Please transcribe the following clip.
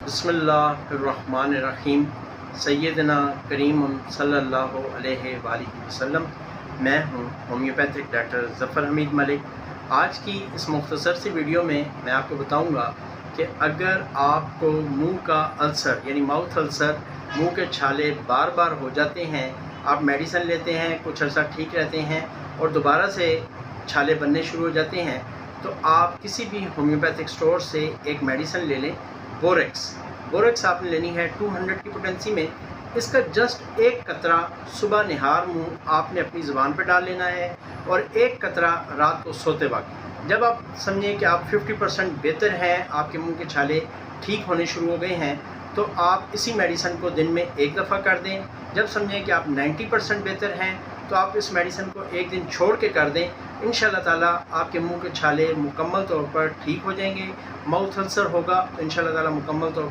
बिस्मिल्लाहिर्रहमानिर्रहीम। सैयदना करीम सल्लल्लाहु अलैहि वसल्लम। मैं हूँ होम्योपैथिक डॉक्टर ज़फ़र हमीद मलिक। आज की इस मुख्तसर सी वीडियो में मैं आपको बताऊँगा कि अगर आपको मुंह का अल्सर यानी माउथ अल्सर, मुंह के छाले बार बार हो जाते हैं, आप मेडिसिन लेते हैं, कुछ अर्सा ठीक रहते हैं और दोबारा से छाले बनने शुरू हो जाते हैं, तो आप किसी भी होम्योपैथिक स्टोर से एक मेडिसिन ले लें, बोरेक्स आपने लेनी है 200 की पोटेंसी में। इसका जस्ट एक कतरा सुबह निहार मुंह आपने अपनी ज़ुबान पर डाल लेना है और एक कतरा रात को सोते वक्त। जब आप समझें कि आप 50% बेहतर हैं, आपके मुंह के छाले ठीक होने शुरू हो गए हैं, तो आप इसी मेडिसिन को दिन में एक दफ़ा कर दें। जब समझें कि आप 90% बेहतर हैं, तो आप इस मेडिसिन को एक दिन छोड़ के कर दें। इंशाल्लाह ताला आपके मुंह के छाले मुकम्मल तौर पर ठीक हो जाएंगे। माउथ अल्सर होगा तो इंशाल्लाह ताला मुकम्मल तौर